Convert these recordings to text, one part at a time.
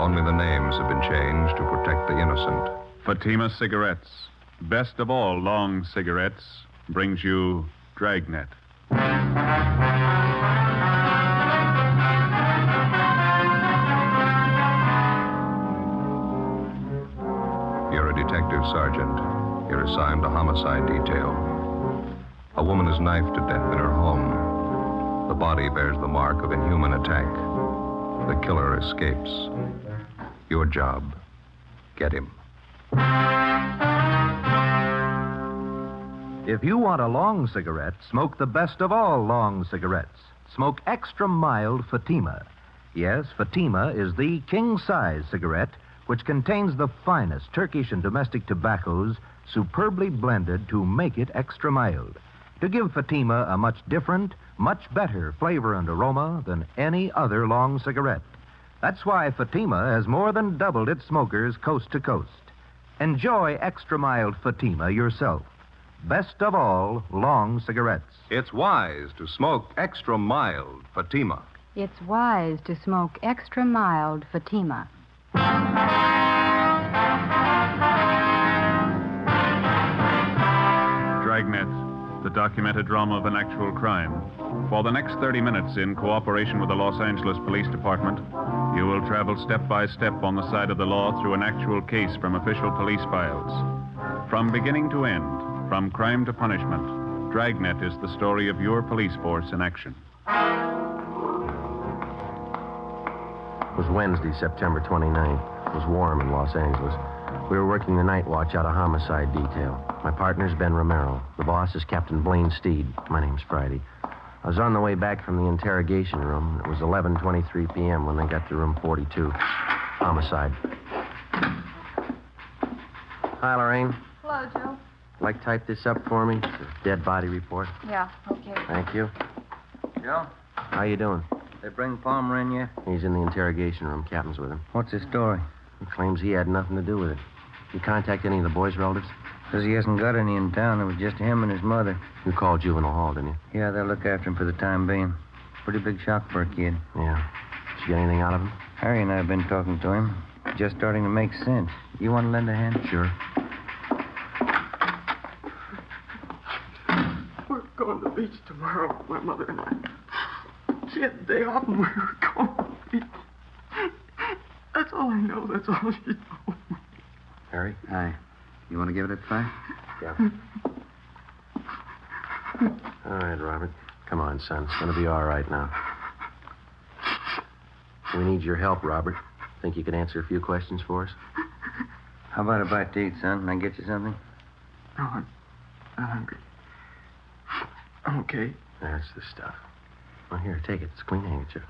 Only the names have been changed to protect the innocent. Fatima Cigarettes, best of all long cigarettes, brings you Dragnet. You're a detective sergeant. You're assigned to homicide detail. A woman is knifed to death in her home. The body bears the mark of inhuman attack. The killer escapes. Your job, get him. If you want a long cigarette, smoke the best of all long cigarettes. Smoke extra mild Fatima. Yes, Fatima is the king-size cigarette which contains the finest Turkish and domestic tobaccos superbly blended to make it extra mild, to give Fatima a much different, much better flavor and aroma than any other long cigarette. That's why Fatima has more than doubled its smokers coast to coast. Enjoy extra mild Fatima yourself. Best of all long cigarettes. It's wise to smoke extra mild Fatima. It's wise to smoke extra mild Fatima. Dragnet, the documented drama of an actual crime. For the next 30 minutes, in cooperation with the Los Angeles Police Department, you will travel step by step on the side of the law through an actual case from official police files. From beginning to end, from crime to punishment, Dragnet is the story of your police force in action. It was Wednesday, September 29th. It was warm in Los Angeles. We were working the night watch out of homicide detail. My partner's Ben Romero. The boss is Captain Blaine Steed. My name's Friday. I was on the way back from the interrogation room. It was 11:23 p.m. when they got to room 42. Homicide. Hi, Lorraine. Hello, Joe. Like type this up for me? It's a dead body report. Yeah, okay. Thank you. Joe, How you doing? they bring Palmer in yet? He's in the interrogation room. Captain's with him. What's his story? He claims he had nothing to do with it. You contact any of the boys' relatives? Says he hasn't got any in town. It was just him and his mother. You called Juvenile Hall, didn't you? Yeah, they'll look after him for the time being. Pretty big shock for a kid. Yeah. Did you get anything out of him? Harry and I have been talking to him. Just starting to make sense. You want to lend a hand? Sure. We're going to the beach tomorrow, my mother and I. She had the day off and we were going to the beach. That's all I know. That's all she told me. Harry? Hi. You want to give it a try? Yeah. All right, Robert. Come on, son. It's going to be all right now. We need your help, Robert. Think you could answer a few questions for us? How about a bite to eat, son? Can I get you something? No, I'm not hungry. I'm okay. That's the stuff. Well, here, take it. It's a clean handkerchief.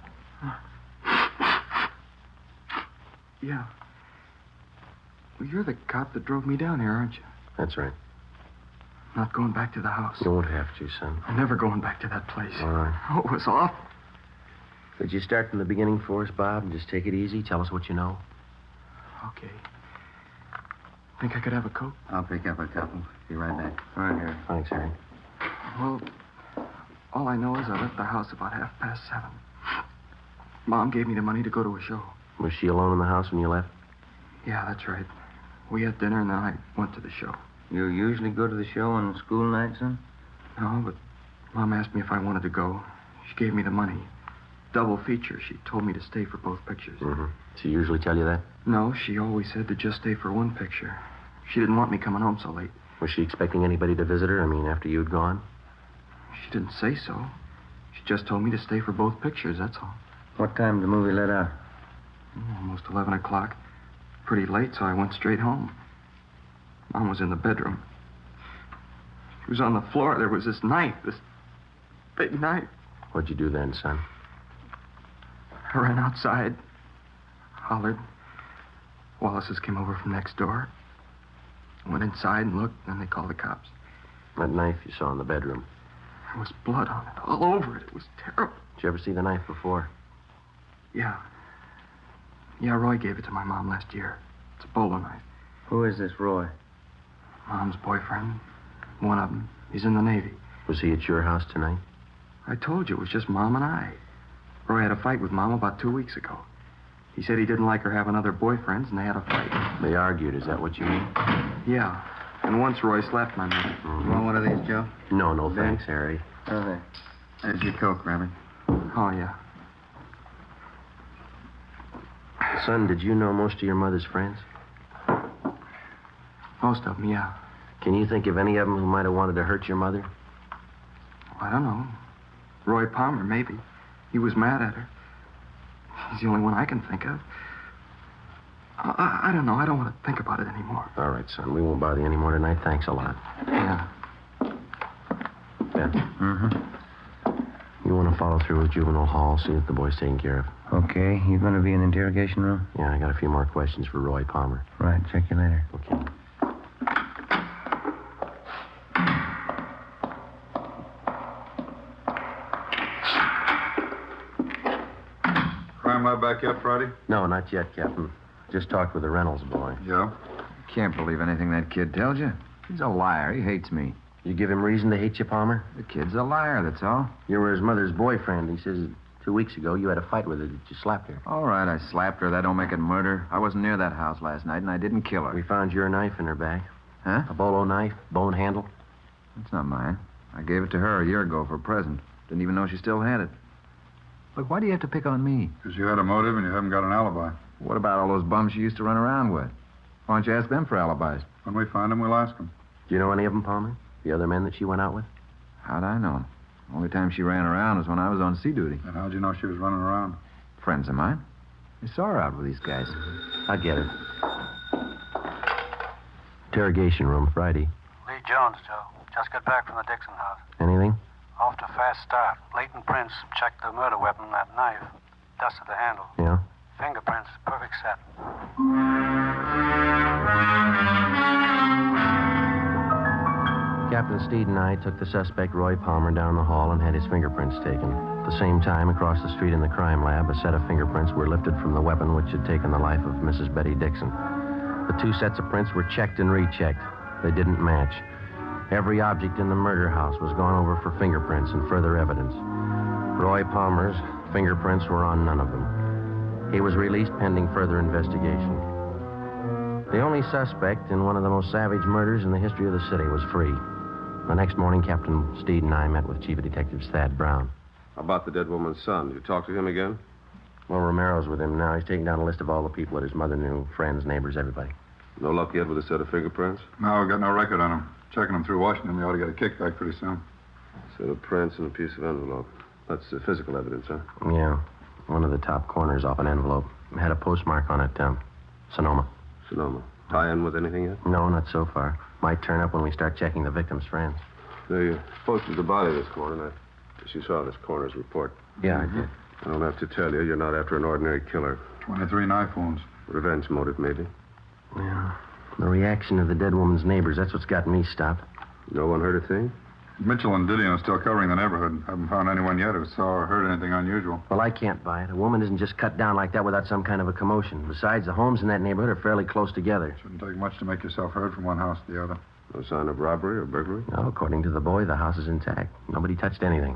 Yeah. Well, you're the cop that drove me down here, aren't you? That's right. Not going back to the house. You won't have to, son. I'm never going back to that place. All right. Oh, it was awful. Could you start from the beginning for us, Bob, and just take it easy? Tell us what you know. Okay. Think I could have a Coke? I'll pick up a couple. Be right back. All right, Harry. Thanks, Harry. Well, all I know is I left the house about 7:30. Mom gave me the money to go to a show. Was she alone in the house when you left? Yeah, that's right. We had dinner and then I went to the show. You usually go to the show on school night, son? No, but Mom asked me if I wanted to go. She gave me the money. Double feature. She told me to stay for both pictures. Mm-hmm. She usually tell you that? No, she always said to just stay for one picture. She didn't want me coming home so late. Was she expecting anybody to visit her? I mean, after you'd gone? She didn't say so. She just told me to stay for both pictures, that's all. What time did the movie let out? Almost 11 o'clock. Pretty late, so I went straight home. Mom was in the bedroom. She was on the floor. There was this knife, this big knife. What'd you do then, son? I ran outside, hollered. Wallace's came over from next door. Went inside and looked, then they called the cops. That knife you saw in the bedroom. There was blood on it, all over it. It was terrible. Did you ever see the knife before? Yeah. Yeah, Roy gave it to my mom last year. It's a bowler knife. Who is this Roy? Mom's boyfriend. One of them. He's in the Navy. Was he at your house tonight? I told you, it was just Mom and I. Roy had a fight with Mom about 2 weeks ago. He said he didn't like her having other boyfriends, and they had a fight. They argued, is that what you mean? Yeah. And once Roy slapped my mother. You want one of these, Joe? No, thanks, Harry. Oh, there. There's your Coke, Robert. Oh, yeah. Son, did you know most of your mother's friends? Most of them, yeah. Can you think of any of them who might have wanted to hurt your mother? I don't know. Roy Palmer, maybe. He was mad at her. He's the only one I can think of. I don't know. I don't want to think about it anymore. All right, son. We won't bother you anymore tonight. Thanks a lot. Yeah. Ben, Mm-hmm. you want to follow through with juvenile hall, see if the boy's taken care of? Okay. You going to be in the interrogation room? Yeah, I got a few more questions for Roy Palmer. Right. Check you later. Okay. Crime lab back yet, Friday? No, not yet, Captain. Just talked with the Reynolds boy. Yeah. Can't believe anything that kid tells you. He's a liar. He hates me. You give him reason to hate you, Palmer? The kid's a liar, that's all. You were his mother's boyfriend. He says 2 weeks ago you had a fight with her that you slapped her. All right, I slapped her. That don't make it murder. I wasn't near that house last night, and I didn't kill her. We found your knife in her bag. Huh? A bolo knife, bone handle. It's not mine. I gave it to her a year ago for a present. Didn't even know she still had it. Look, why do you have to pick on me? Because you had a motive and you haven't got an alibi. What about all those bums you used to run around with? Why don't you ask them for alibis? When we find them, we'll ask them. Do you know any of them, Palmer? The other men that she went out with? How'd I know? The only time she ran around was when I was on sea duty. And how'd you know she was running around? Friends of mine. I saw her out with these guys. I get it. Interrogation room, Friday. Lee Jones, Joe. Just got back from the Dixon house. Anything? Off to a fast start. Leighton Prince checked the murder weapon, that knife. Dusted the handle. Yeah? Fingerprints, perfect set. Captain Steed and I took the suspect, Roy Palmer, down the hall and had his fingerprints taken. At the same time, across the street in the crime lab, a set of fingerprints were lifted from the weapon which had taken the life of Mrs. Betty Dixon. The 2 sets of prints were checked and rechecked. They didn't match. Every object in the murder house was gone over for fingerprints and further evidence. Roy Palmer's fingerprints were on none of them. He was released pending further investigation. The only suspect in one of the most savage murders in the history of the city was free. The next morning, Captain Steed and I met with Chief of Detectives Thad Brown. How about the dead woman's son? You talk to him again? Well, Romero's with him now. He's taking down a list of all the people that his mother knew, friends, neighbors, everybody. No luck yet with a set of fingerprints? No, we've got no record on him. Checking them through Washington, we ought to get a kickback pretty soon. Set of prints and a piece of envelope. That's physical evidence, huh? Yeah. One of the top corners off an envelope. Had a postmark on it, Sonoma. Sonoma. Tie in with anything yet? No, not so far. Might turn up when we start checking the victim's friends. They posted the body this morning. I guess you saw this coroner's report. Yeah, I did. I don't have to tell you, you're not after an ordinary killer. 23 knife wounds. Revenge motive, maybe. Yeah. The reaction of the dead woman's neighbors, that's what's got me stopped. No one heard a thing? Mitchell and Didion are still covering the neighborhood. Haven't found anyone yet who saw or heard anything unusual. Well, I can't buy it. A woman isn't just cut down like that without some kind of a commotion. Besides, the homes in that neighborhood are fairly close together. Shouldn't take much to make yourself heard from one house to the other. No sign of robbery or burglary? No, according to the boy, the house is intact. Nobody touched anything.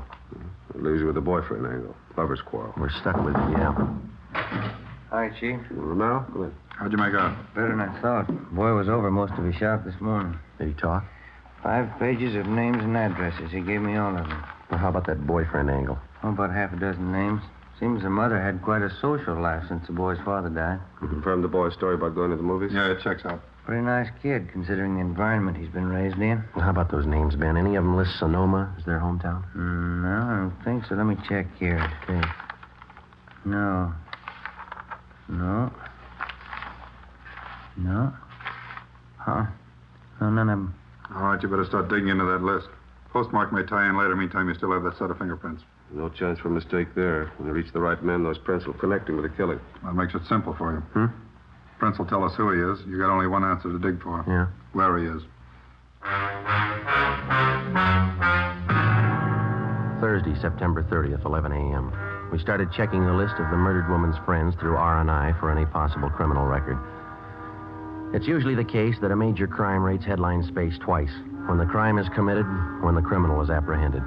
It leaves you with the boyfriend angle. Lover's quarrel. We're stuck with it, yeah. Hi, Chief. Romero, go ahead. How'd you make out? Better than I thought. Boy was over most of his shop this morning. Did he talk? 5 pages of names and addresses. He gave me all of them. Well, how about that boyfriend angle? Oh, about half a dozen names. Seems the mother had quite a social life since the boy's father died. You confirmed the boy's story about going to the movies? Yeah, it checks out. Pretty nice kid, considering the environment he's been raised in. Well, how about those names, Ben? Any of them list Sonoma as their hometown? No, I don't think so. Let me check here. Okay. No. No. Huh? No, none of them. All right, you better start digging into that list. Postmark may tie in later. Meantime, you still have that set of fingerprints. No chance for mistake there. When you reach the right man, those prints will connect him with the killing. That makes it simple for you. Prince will tell us who he is. You got only one answer to dig for. Yeah. Where he is. Thursday, September 30th, 11 a.m. We started checking the list of the murdered woman's friends through R&I for any possible criminal record. It's usually the case that a major crime rates headline space twice. When the crime is committed, when the criminal is apprehended.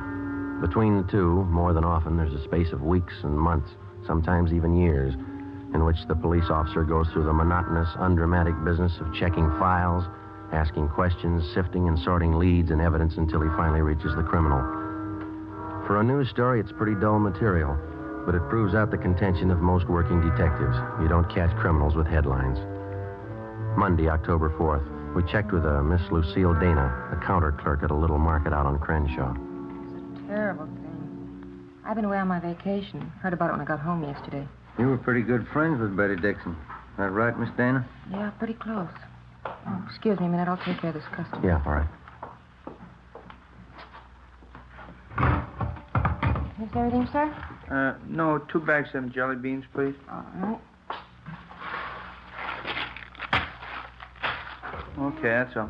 Between the two, more than often, there's a space of weeks and months, sometimes even years. in which the police officer goes through the monotonous, undramatic business of checking files, asking questions, sifting and sorting leads and evidence until he finally reaches the criminal. For a news story, it's pretty dull material, but it proves out the contention of most working detectives. You don't catch criminals with headlines. Monday, October 4th. We checked with a Miss Lucille Dana, a counter clerk at a little market out on Crenshaw. It's a terrible thing. I've been away on my vacation. Heard about it when I got home yesterday. You were pretty good friends with Betty Dixon. That right, Miss Dana? Yeah, pretty close. Oh, excuse me a minute. I'll take care of this customer. Yeah, all right. Is everything, sir? No, 2 bags of them jelly beans, please. All right. Okay, that's all.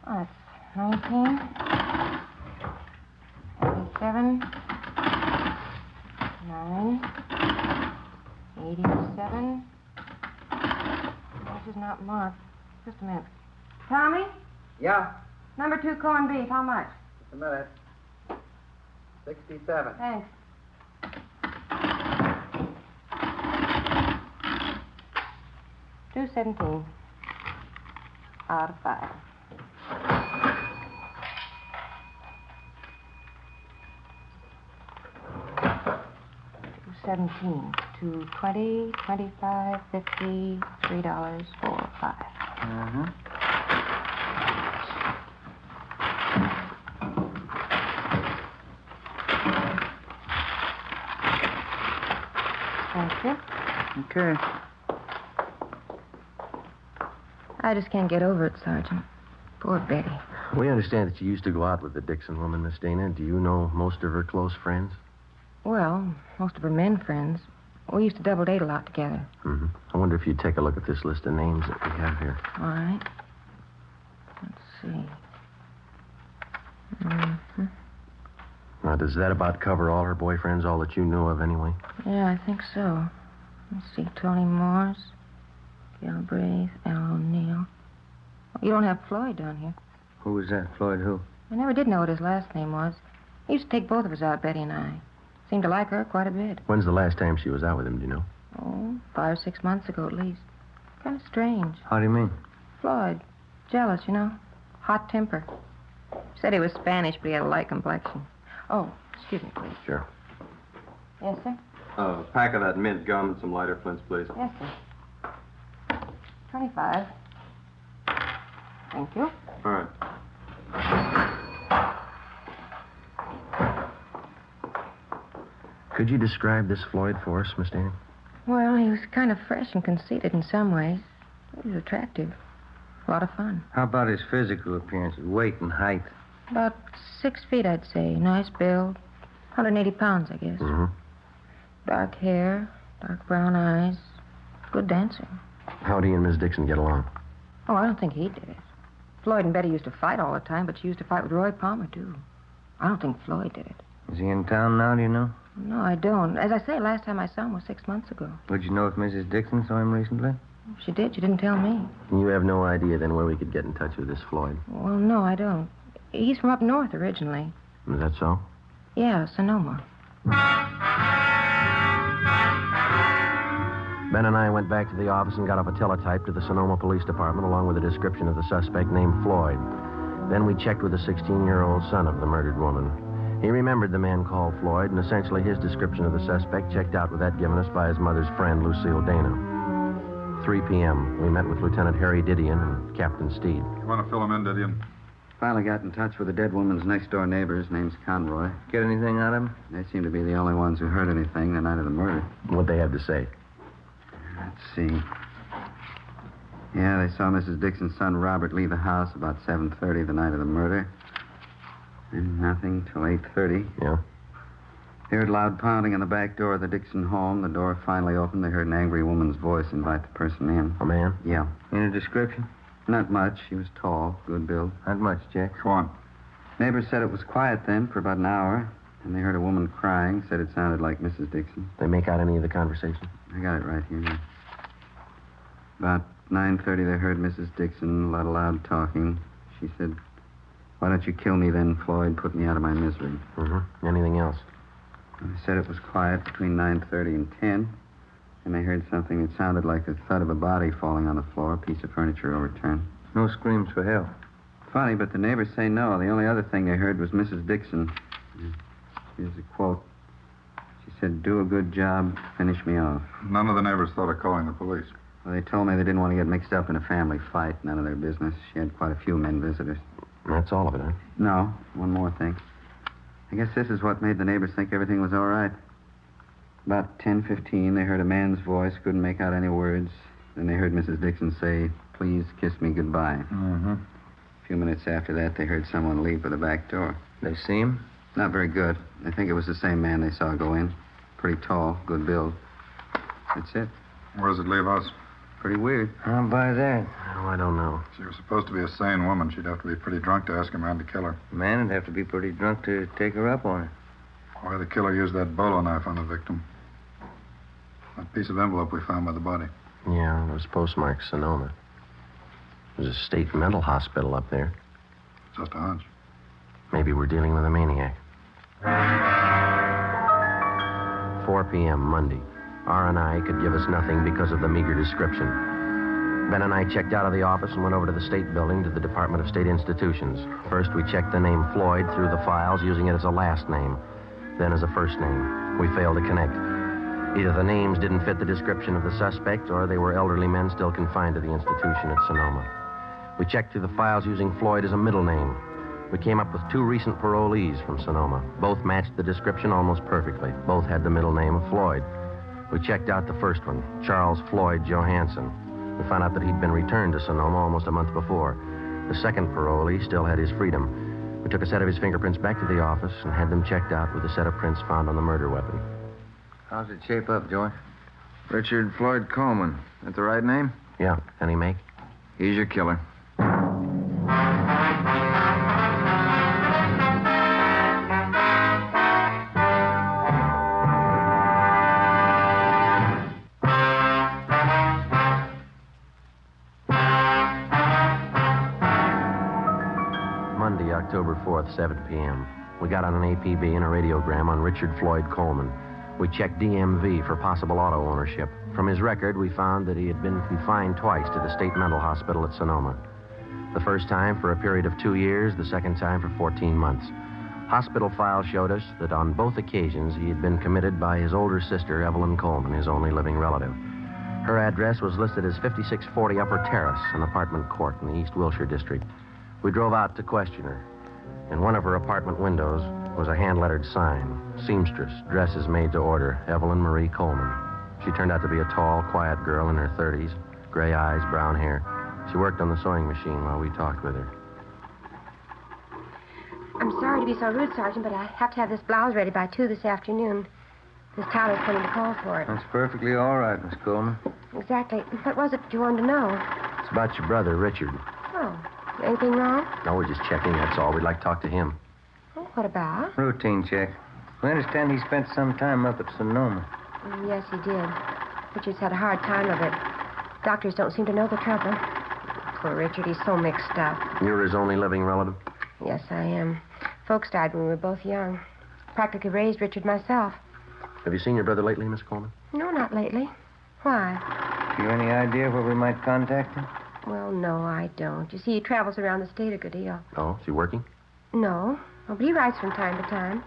Oh, that's 19. 87. 9. 87. This is not marked. Just a minute. Tommy? Yeah, Number 2 corned beef. How much? just a minute. 67. Thanks. $2.17. Out of 5. $2.17. $2.20, $25, $50, $3, 4, 5. Mm-hmm. Thank you. Okay. I just can't get over it, Sergeant. Poor Betty. We understand that you used to go out with the Dixon woman, Miss Dana. Do you know most of her close friends? Well, most of her men friends. We used to double date a lot together. Mm-hmm. I wonder if you'd take a look at this list of names that we have here. All right. Let's see. Mm-hmm. Now, does that about cover all her boyfriends, all that you knew of anyway? Yeah, I think so. Let's see. Tony Morse, Galbraith, Al O'Neill. Oh, you don't have Floyd down here. Who was that? Floyd who? I never did know what his last name was. He used to take both of us out, Betty and I. Seemed to like her quite a bit. When's the last time she was out with him, do you know? Oh, 5 or 6 months ago at least. Kind of strange. How do you mean? Floyd. Jealous, you know. Hot temper. Said he was Spanish, but he had a light complexion. Oh, excuse me, please. Sure. Yes, sir? A pack of that mint gum and some lighter flints, please. Yes, sir. 25. Thank you. All right. Could you describe this Floyd for us, Miss Dana? Well, he was kind of fresh and conceited in some ways. He was attractive. A lot of fun. How about his physical appearance, his weight and height? About 6 feet, I'd say. Nice build. 180 pounds, I guess. Mm-hmm. Dark hair, dark brown eyes. Good dancer. How'd he and Miss Dixon get along? Oh, I don't think he did it. Floyd and Betty used to fight all the time, but she used to fight with Roy Palmer, too. I don't think Floyd did it. Is he in town now, do you know? No, I don't. As I say, last time I saw him was 6 months ago. Would you know if Mrs. Dixon saw him recently? If she did, she didn't tell me. You have no idea, then, where we could get in touch with this Floyd? Well, no, I don't. He's from up north originally. Is that so? Yeah, Sonoma. Ben and I went back to the office and got up a teletype to the Sonoma Police Department along with a description of the suspect named Floyd. Then we checked with the 16-year-old son of the murdered woman. He remembered the man called Floyd, and essentially his description of the suspect checked out with that given us by his mother's friend, Lucille Dana. 3 p.m. We met with Lieutenant Harry Didion and Captain Steed. You want to fill him in, Didion? Finally got in touch with the dead woman's next-door neighbor. His name's Conroy. Get anything out of him? They seem to be the only ones who heard anything the night of the murder. What'd they have to say? Let's see. Yeah, they saw Mrs. Dixon's son, Robert, leave the house about 7:30 the night of the murder. And nothing till 8:30. Yeah? They heard loud pounding on the back door of the Dixon home. The door finally opened. They heard an angry woman's voice invite the person in. A man? Yeah. Any description? Not much. She was tall, good build. Not much, Jack. Go on. Neighbors said it was quiet then for about an hour. And they heard a woman crying. Said it sounded like Mrs. Dixon. They make out any of the conversation? I got it right here. About 9:30, they heard Mrs. Dixon, a lot of loud talking. She said, "Why don't you kill me then, Floyd? Put me out of my misery." Mm-hmm. Anything else? They said it was quiet between 9:30 and 10. And they heard something that sounded like the thud of a body falling on the floor, a piece of furniture overturned. No screams for help. Funny, but the neighbors say no. The only other thing they heard was Mrs. Dixon. Here's a quote. She said, "Do a good job, finish me off." None of the neighbors thought of calling the police. Well, they told me they didn't want to get mixed up in a family fight. None of their business. She had quite a few men visitors. That's all of it, huh? No, one more thing. I guess this is what made the neighbors think everything was all right. About 10:15, they heard a man's voice, couldn't make out any words. Then they heard Mrs. Dixon say, "Please kiss me goodbye." Mm-hmm. A few minutes after that, they heard someone leave for the back door. They see him? Not very good. I think it was the same man they saw go in. Pretty tall, good build. That's it. Where does it leave us? Pretty weird. How about that? Oh, I don't know. She was supposed to be a sane woman. She'd have to be pretty drunk to ask a man to kill her. The man would have to be pretty drunk to take her up on it. Why the killer used that bolo knife on the victim? That piece of envelope we found by the body. Yeah, it was postmarked Sonoma. There's a state mental hospital up there. Just a hunch. Maybe we're dealing with a maniac. 4 p.m. Monday. R&I could give us nothing because of the meager description. Ben and I checked out of the office and went over to the state building to the Department of State Institutions. First, we checked the name Floyd through the files, using it as a last name, then as a first name. We failed to connect. Either the names didn't fit the description of the suspect, or they were elderly men still confined to the institution at Sonoma. We checked through the files using Floyd as a middle name. We came up with 2 recent parolees from Sonoma. Both matched the description almost perfectly. Both had the middle name of Floyd. We checked out the first one, Charles Floyd Johansson. We found out that he'd been returned to Sonoma almost a month before. The second parolee still had his freedom. We took a set of his fingerprints back to the office and had them checked out with a set of prints found on the murder weapon. How's it shape up, Joy? Richard Floyd Coleman. That the right name? Yeah. Any make? He's your killer. Monday, October 4th, 7 p.m. We got on an APB and a radiogram on Richard Floyd Coleman. We checked DMV for possible auto ownership. From his record, we found that he had been confined twice to the state mental hospital at Sonoma. The first time for a period of 2 years, the second time for 14 months. Hospital files showed us that on both occasions he had been committed by his older sister, Evelyn Coleman, his only living relative. Her address was listed as 5640 Upper Terrace, an apartment court in the East Wilshire district. We drove out to question her. In one of her apartment windows was a hand-lettered sign, seamstress, dresses made to order, Evelyn Marie Coleman. She turned out to be a tall, quiet girl in her 30s, gray eyes, brown hair. She worked on the sewing machine while we talked with her. I'm sorry to be so rude, Sergeant, but I have to have this blouse ready by 2 this afternoon. Miss Tyler's coming to call for it. That's perfectly all right, Miss Coleman. Exactly. What was it you wanted to know? It's about your brother, Richard. Oh, anything wrong? No, we're just checking, that's all. We'd like to talk to him. Oh, what about? Routine check. We understand he spent some time up at Sonoma. Yes, he did. Richard's had a hard time of it. Doctors don't seem to know the trouble. Poor Richard, he's so mixed up. You're his only living relative? Yes, I am. Folks died when we were both young. Practically raised Richard myself. Have you seen your brother lately, Miss Coleman? No, not lately. Why? You any idea where we might contact him? Well, no, I don't. You see, he travels around the state a good deal. Oh, is he working? No. Oh, but he writes from time to time.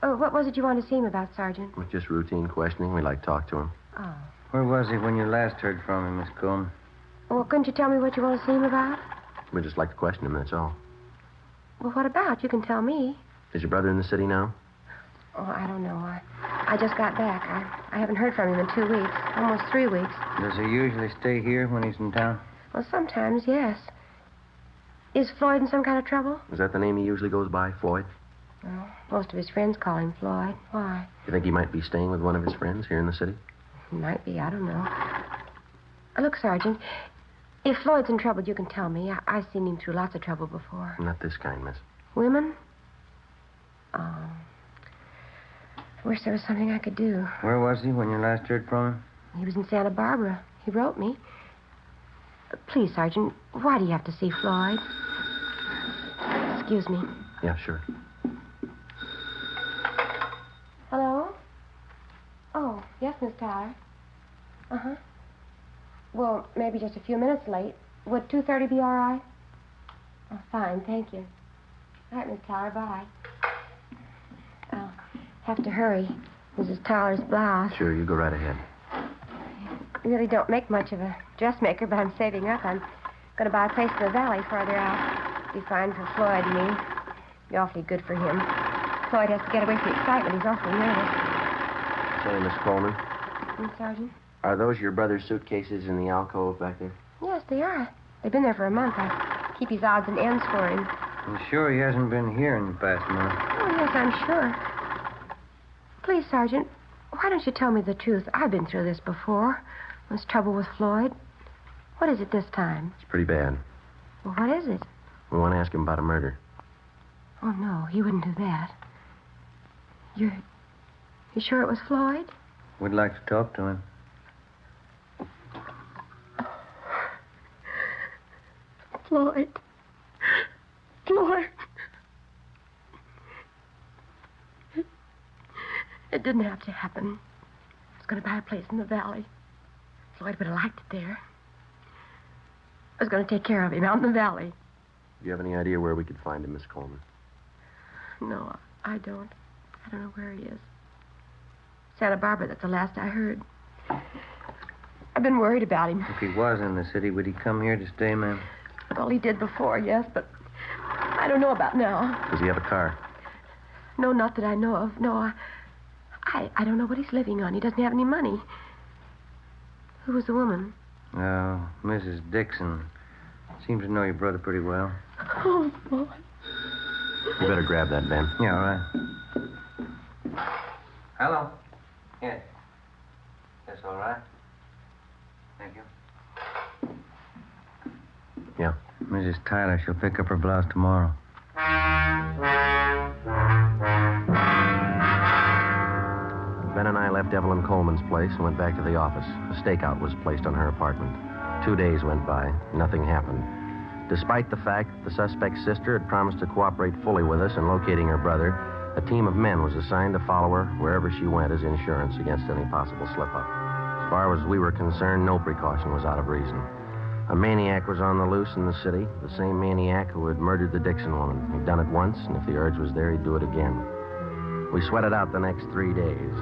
Oh, what was it you wanted to see him about, Sergeant? It was just routine questioning. We'd like to talk to him. Oh. Where was he when you last heard from him, Miss Coleman? Well, couldn't you tell me what you want to see him about? We'd just like to question him, that's all. Well, what about? You can tell me. Is your brother in the city now? Oh, I don't know. I just got back. I haven't heard from him in 2 weeks. Almost 3 weeks. Does he usually stay here when he's in town? Well, sometimes, yes. Is Floyd in some kind of trouble? Is that the name he usually goes by, Floyd? Well, most of his friends call him Floyd. Why? You think he might be staying with one of his friends here in the city? He might be. I don't know. Look, Sergeant, if Floyd's in trouble, you can tell me. I've seen him through lots of trouble before. Not this kind, miss. Women? Oh. I wish there was something I could do. Where was he when you last heard from him? He was in Santa Barbara. He wrote me. Please, Sergeant, why do you have to see Floyd? Excuse me. Yeah, sure. Hello? Oh, yes, Miss Tyler. Uh-huh. Well, maybe just a few minutes late. Would 2:30 be all right? Oh, fine, thank you. All right, Miss Tyler, bye. I'll have to hurry. Mrs. Tyler's blouse. Sure, you go right ahead. I really don't make much of a dressmaker, but I'm saving up. I'm going to buy a place in the valley farther out. Be fine for Floyd and me. Be awfully good for him. Floyd has to get away from the excitement. He's awfully nervous. Say, Miss Coleman, Sergeant? are those your brother's suitcases in the alcove back there? Yes, they are. They've been there for a month. I keep his odds and ends for him. You sure he hasn't been here in the past month? Oh, yes, I'm sure. Please, Sergeant, why don't you tell me the truth? I've been through this before. There's trouble with Floyd. What is it this time? It's pretty bad. Well, what is it? We want to ask him about a murder. Oh, no, he wouldn't do that. You sure it was Floyd? We'd like to talk to him. Floyd. Floyd. It didn't have to happen. I was going to buy a place in the valley. Floyd would have liked it there. I was going to take care of him out in the valley. Do you have any idea where we could find him, Miss Coleman? No, I don't. I don't know where he is. Santa Barbara, that's the last I heard. I've been worried about him. If he was in the city, would he come here to stay, ma'am? Well, he did before, yes, but I don't know about now. Does he have a car? No, not that I know of. No, I don't know what he's living on. He doesn't have any money. Who was the woman? Oh, Mrs. Dixon. Seems to know your brother pretty well. Oh, boy. You better grab that, Ben. Yeah, all right. Hello. Yes. That's all right. Thank you. Yeah. Mrs. Tyler, she'll pick up her blouse tomorrow. Ben and I left Evelyn Coleman's place and went back to the office. A stakeout was placed on her apartment. 2 days went by. Nothing happened. Despite the fact that the suspect's sister had promised to cooperate fully with us in locating her brother, a team of men was assigned to follow her wherever she went as insurance against any possible slip-up. As far as we were concerned, no precaution was out of reason. A maniac was on the loose in the city, the same maniac who had murdered the Dixon woman. He'd done it once, and if the urge was there, he'd do it again. We sweated out the next 3 days.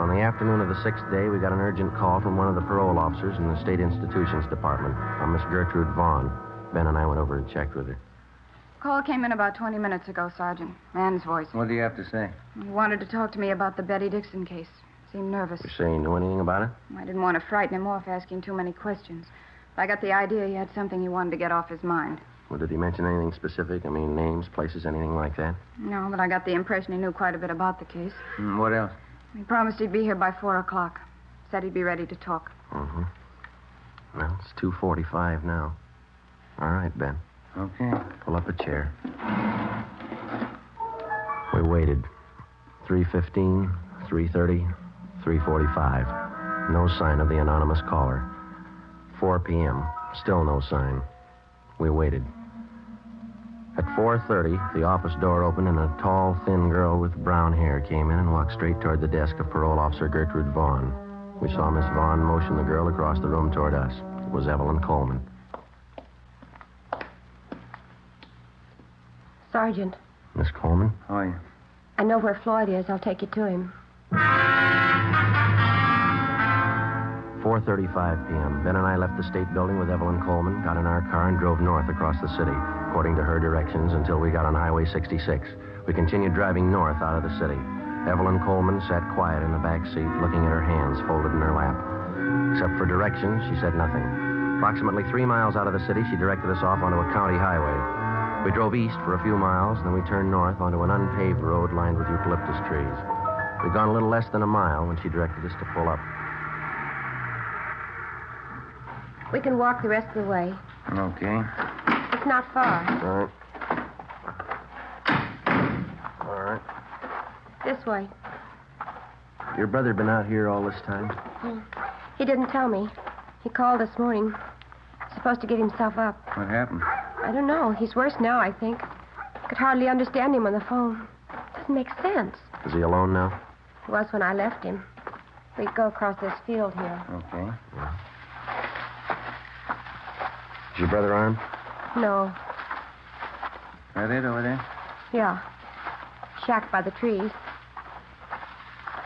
On the afternoon of the 6th day, we got an urgent call from one of the parole officers in the State Institutions Department, a Miss Gertrude Vaughn. Ben and I went over and checked with her. Call came in about 20 minutes ago, Sergeant. Man's voice. What do you have to say? He wanted to talk to me about the Betty Dixon case. Seemed nervous. You say he knew anything about it? I didn't want to frighten him off asking too many questions. I got the idea he had something he wanted to get off his mind. Well, did he mention anything specific? I mean, names, places, anything like that? No, but I got the impression he knew quite a bit about the case. What else? He promised he'd be here by 4 o'clock. Said he'd be ready to talk. Mm-hmm. Well, it's 2:45 now. All right, Ben. Okay. Pull up a chair. We waited. 3:15, 3:30, 3:45. No sign of the anonymous caller. 4 p.m. Still no sign. We waited. At 4:30, the office door opened and a tall, thin girl with brown hair came in and walked straight toward the desk of Parole Officer Gertrude Vaughn. We saw Miss Vaughn motion the girl across the room toward us. It was Evelyn Coleman. Sergeant. Miss Coleman? How are you? I know where Floyd is. I'll take you to him. 4:35 p.m. Ben and I left the state building with Evelyn Coleman, got in our car, and drove north across the city, according to her directions, until we got on Highway 66. We continued driving north out of the city. Evelyn Coleman sat quiet in the back seat, looking at her hands folded in her lap. Except for directions, she said nothing. Approximately 3 miles out of the city, she directed us off onto a county highway. We drove east for a few miles, then we turned north onto an unpaved road lined with eucalyptus trees. We'd gone a little less than a mile when she directed us to pull up. We can walk the rest of the way. Okay. It's not far. All right. All right. This way. Your brother been out here all this time? He didn't tell me. He called this morning. Supposed to get himself up. What happened? I don't know. He's worse now, I think. Could hardly understand him on the phone. Doesn't make sense. Is he alone now? He was when I left him. We go across this field here. Okay. Yeah. Is your brother armed? No. That it over there? Yeah. Shack by the trees.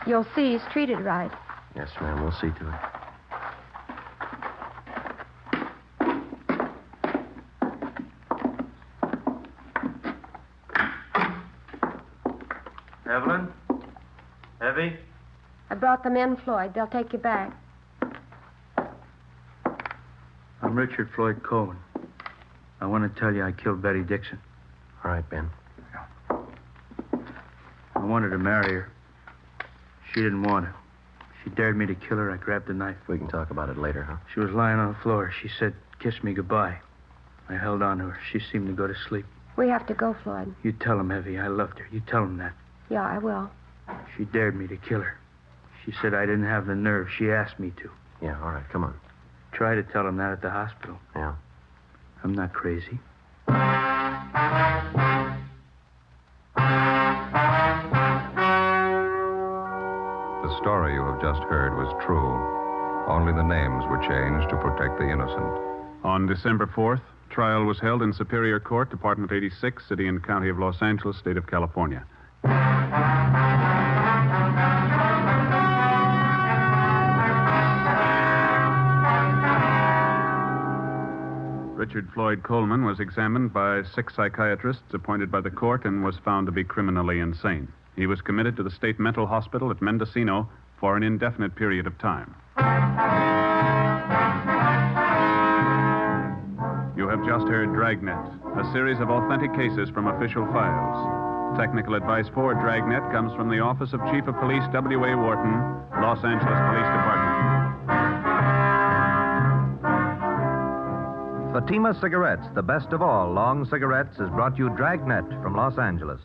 You'll see he's treated right. Yes, ma'am. We'll see to it. Evelyn? Evie? I brought them in, Floyd. They'll take you back. I'm Richard Floyd Coleman. I want to tell you I killed Betty Dixon. All right, Ben. I wanted to marry her. She didn't want it. She dared me to kill her. I grabbed a knife. We can talk about it later, huh? She was lying on the floor. She said, "Kiss me goodbye." I held on to her. She seemed to go to sleep. We have to go, Floyd. You tell him, Evie, I loved her. You tell him that. Yeah, I will. She dared me to kill her. She said I didn't have the nerve. She asked me to. Yeah, all right. Come on. Try to tell him that at the hospital. Yeah. I'm not crazy. The story you have just heard was true. Only the names were changed to protect the innocent. On December 4th, trial was held in Superior Court, Department 86, City and County of Los Angeles, State of California. Richard Floyd Coleman was examined by 6 psychiatrists appointed by the court and was found to be criminally insane. He was committed to the state mental hospital at Mendocino for an indefinite period of time. You have just heard Dragnet, a series of authentic cases from official files. Technical advice for Dragnet comes from the Office of Chief of Police W.A. Wharton, Los Angeles Police Department. Fatima Cigarettes, the best of all long cigarettes, has brought you Dragnet from Los Angeles.